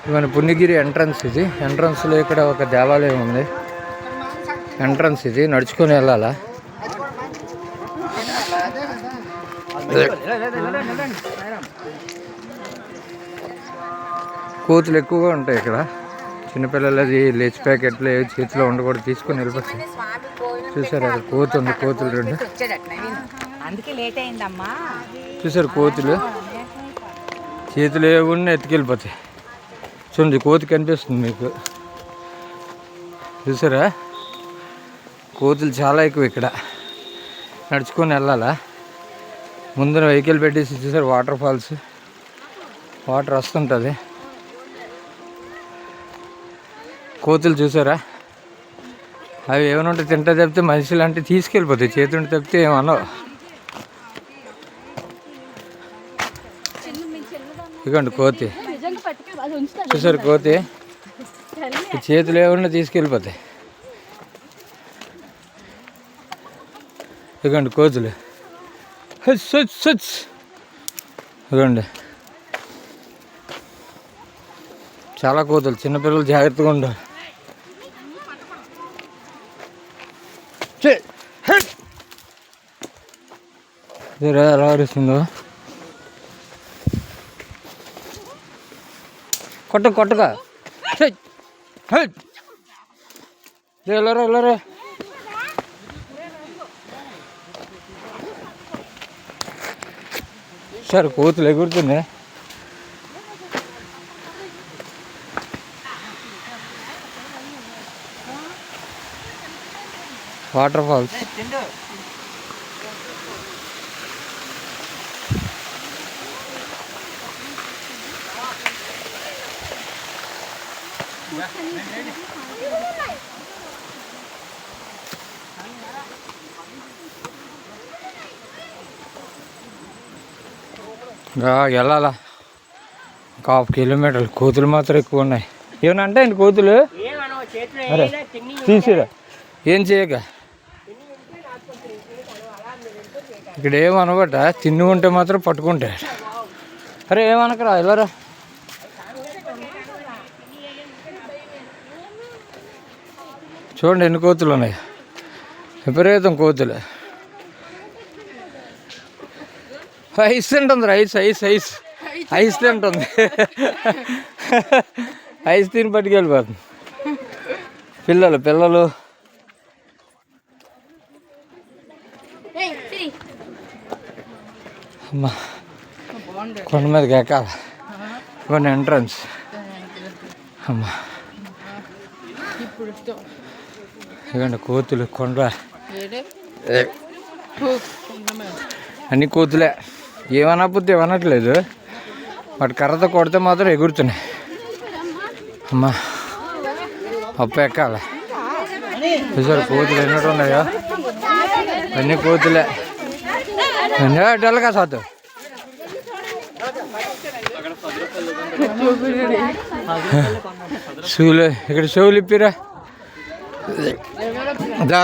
ఇవన్న Punyagiri entrance. ఇది ఎంట్రన్స్లో ఇక్కడ ఒక దేవాలయం ఉంది. ఎంట్రన్స్ ఇది, నడుచుకొని వెళ్ళాలా. కోతులు ఎక్కువగా ఉంటాయి ఇక్కడ. చిన్నపిల్లలది లేచి ప్యాకెట్లు చేతిలో ఉండకూడదు, తీసుకొని వెళ్ళిపోతాయి. చూసారు అక్కడ కోతి ఉంది, కోతులు రెండు. చూసారు కోతులు చేతులు ఏమున్నా ఎత్తుకెళ్ళిపోతాయి. చూడండి కోతి కనిపిస్తుంది మీకు, చూసారా? కోతులు చాలా ఎక్కువ ఇక్కడ. నడుచుకొని వెళ్ళాలా. ముందర వెహికల్ పెట్టేసి చూసారు వాటర్ ఫాల్స్, వాటర్ వస్తుంటుంది. కోతులు చూసారా? అవి ఏమైనా ఉంటే తింటా తప్పితే మనుషులు అంటే తీసుకెళ్ళిపోతాయి, చేతుంటే తప్పితే ఏమన్నావు. ఇదిగోండి కోతి, చూసారు కోతి చేతులు ఏమన్నా తీసుకెళ్ళిపోతాయి. ఇదిగోండి కోతులు, ఇదిగోండి చాలా కోతులు. చిన్నపిల్లలు జాగ్రత్తగా ఉండాలి. ఎలా అరుస్తుందో. కొట్టగా వెళ్ళరా. సార్ కోతులు ఎగురుతుంది. Waterfalls. వెళ్ళాలా ఒక 1/2 కిలోమీటర్లు. కోతులు మాత్రం ఎక్కువ ఉన్నాయి. ఏమన్నా అంటే అండి కోతులు అరే తీసిరా, ఏం చేయక ఇక్కడ ఏమనబట్ట తిండి ఉంటే మాత్రం పట్టుకుంటారు. అరే ఏమనకరా, వెళ్ళరా. చూడండి ఎన్ని కోతులు ఉన్నాయి, విపరీతం కోతులు. ఐస్ తింటుంది, ఐస్ తింటుంది. ఐస్ తిని పట్టుకెళ్ళిపోతుంది. పిల్లలు అమ్మా కొండ మీదకి ఎక్కాలి. కొన్ని ఎంట్రన్స్ అమ్మా. ఇవ్వండి కోతులు, కొండ అన్ని కోతులే. ఏమనకపోతే ఏమనట్లేదు, వాటి కర్రతో కొడితే మాత్రం ఎగురుతున్నాయి. అమ్మా అప్పు ఎక్కాల. చూసారు కోతులు ఎన్నట్టు ఉన్నాయో, అన్ని కోతులే. డల్గా సాతు షూలు, ఇక్కడ షూలు ఇప్పిరా. దా